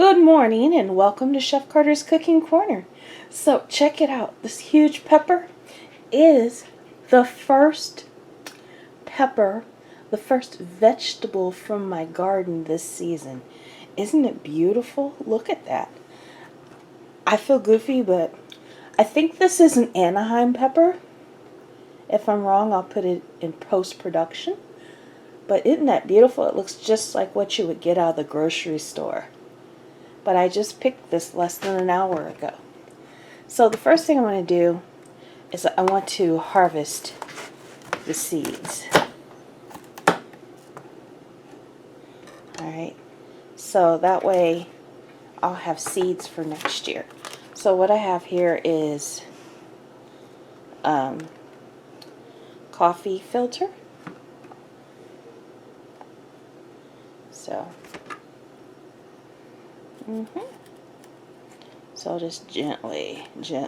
Good morning and welcome to Chef Carter's Cooking Corner. So check it out. This huge pepper is the first pepper, the first vegetable from my garden this season. Isn't it beautiful? Look at that. I feel goofy, but I think this is an Anaheim pepper. If I'm wrong, I'll put it in post-production. But isn't that beautiful? It looks just like what you would get out of the grocery store. But I just picked this less than an hour ago. So the first thing I'm going to do is I want to harvest the seeds. Alright, so that way I'll have seeds for next year. So what I have here is coffee filter. So So just gently. I'm going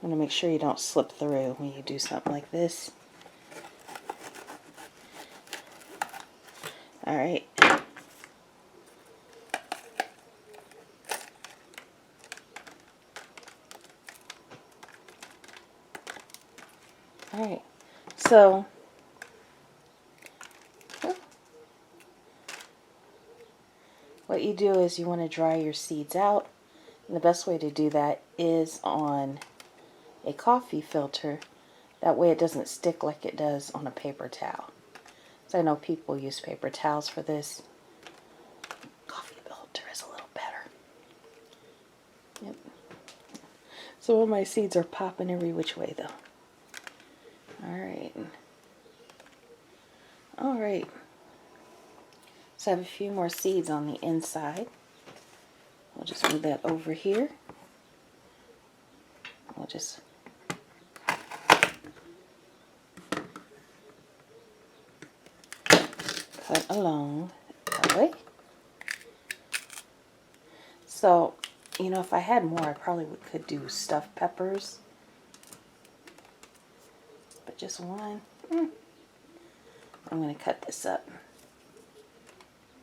to make sure you don't slip through when you do something like this. Alright. Alright. So what you do is you want to dry your seeds out. And the best way to do that is on a coffee filter. That way it doesn't stick like it does on a paper towel. So I know people use paper towels for this. Coffee filter is a little better. Yep. So all my seeds are popping every which way though. Alright. Alright. So I have a few more seeds on the inside. I'll just move that over here. I'll just cut along that way. So, you know, if I had more, I probably could do stuffed peppers. But just one. I'm going to cut this up.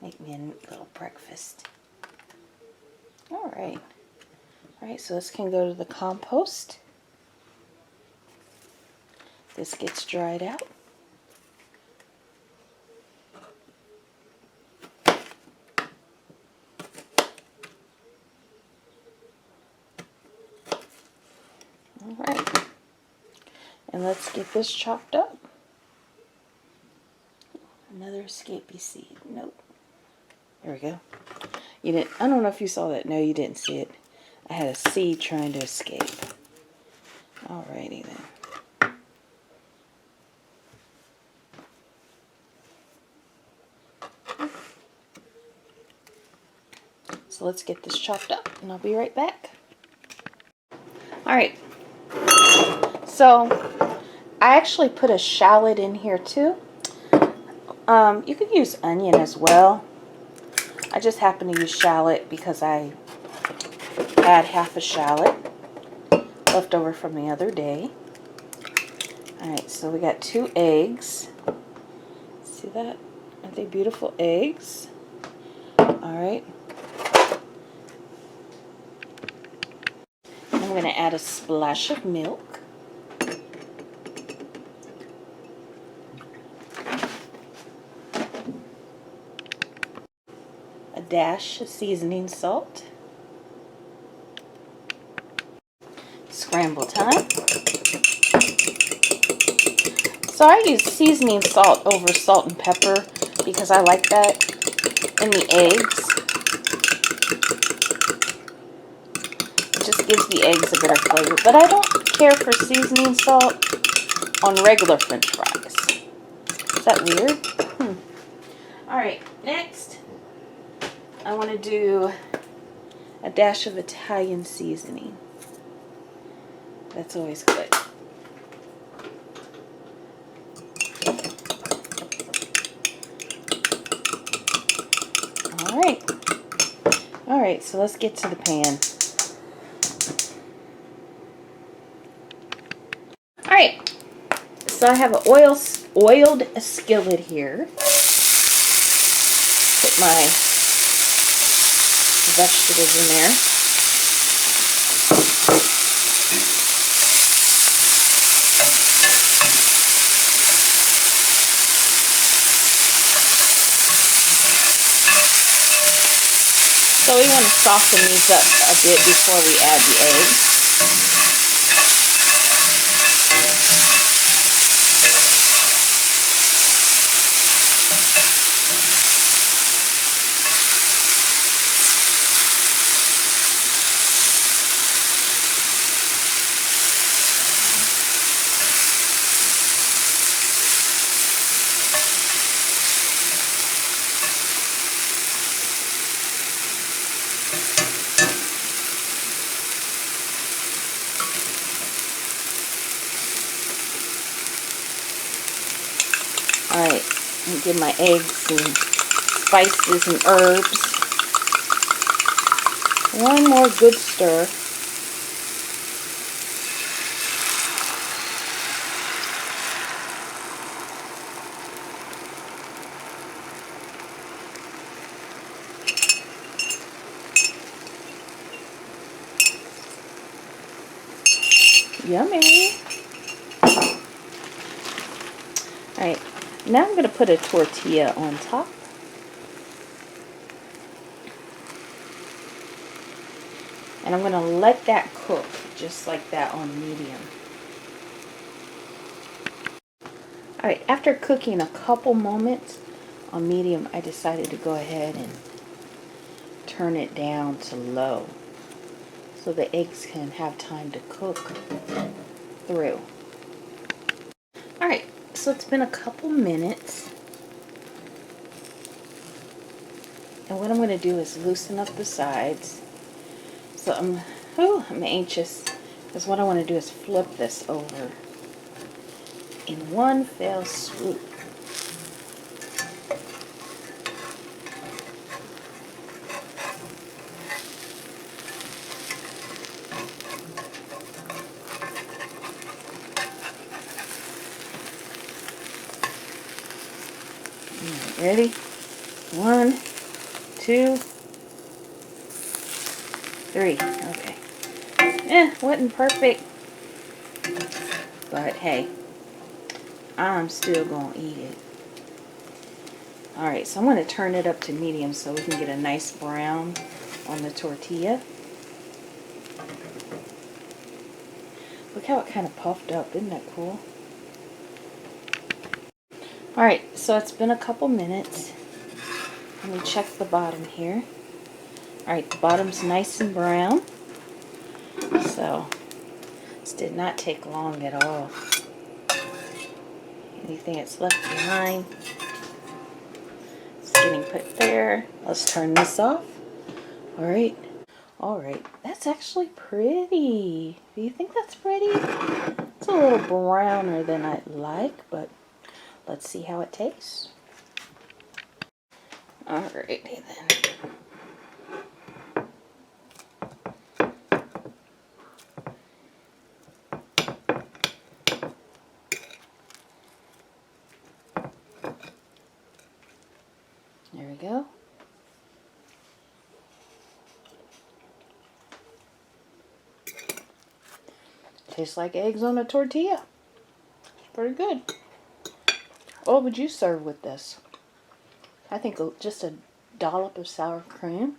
Make me a little breakfast. Alright. Alright, so this can go to the compost. This gets dried out. Alright. And let's get this chopped up. Another escapee seed. Nope. There we go. You didn't. I don't know if you saw that. No, you didn't see it. I had a seed trying to escape. Alrighty then. So let's get this chopped up, and I'll be right back. Alright. So I actually put a shallot in here too. You could use onion as well. I just happen to use shallot because I had half a shallot left over from the other day. Alright, so we got 2 eggs. See that? Aren't they beautiful eggs? Alright. I'm going to add a splash of milk. A dash of seasoning salt. Scramble time. So I use seasoning salt over salt and pepper because I like that in the eggs. It just gives the eggs a better flavor. But I don't care for seasoning salt on regular French fries. Is that weird? Alright, next I want to do a dash of Italian seasoning. That's always good. Alright, so let's get to the pan. Alright, so I have an oiled skillet here. Put my vegetables in there. So we want to soften these up a bit before we add the eggs. Alright, and give my eggs and spices and herbs one more good stir. Yummy! Alright, now I'm going to put a tortilla on top. And I'm going to let that cook just like that on medium. Alright, after cooking a couple moments on medium, I decided to go ahead and turn it down to low so the eggs can have time to cook through. Alright, so it's been a couple minutes. And what I'm going to do is loosen up the sides. So I'm anxious because what I want to do is flip this over in one fell swoop. Ready? 1, 2, 3. Okay. Wasn't perfect. But hey, I'm still gonna eat it. Alright, so I'm going to turn it up to medium so we can get a nice brown on the tortilla. Look how it kind of puffed up. Isn't that cool? Alright, so it's been a couple minutes. Let me check the bottom here. Alright, the bottom's nice and brown. So, this did not take long at all. Anything that's left behind, it's getting put there. Let's turn this off. Alright. Alright, that's actually pretty. Do you think that's pretty? It's a little browner than I'd like, but let's see how it tastes. Alrighty then. There we go. Tastes like eggs on a tortilla. Pretty good. What would you serve with this? I think just a dollop of sour cream.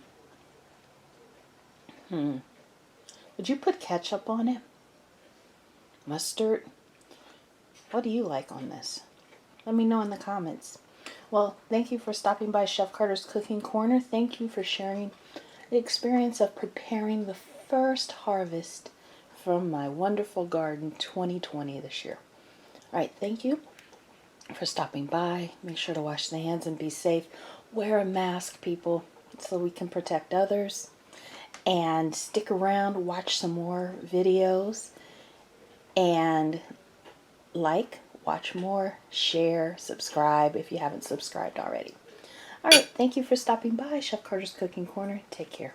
Would you put ketchup on it? Mustard? What do you like on this? Let me know in the comments. Well, thank you for stopping by Chef Carter's Cooking Corner. Thank you for sharing the experience of preparing the first harvest from my wonderful garden 2020 this year. Alright, thank you for stopping by. Make sure to wash the hands and be safe. Wear a mask, people, so we can protect others. And stick around, watch some more videos. And watch more, share, subscribe if you haven't subscribed already. Alright, thank you for stopping by Chef Carter's Cooking Corner. Take care.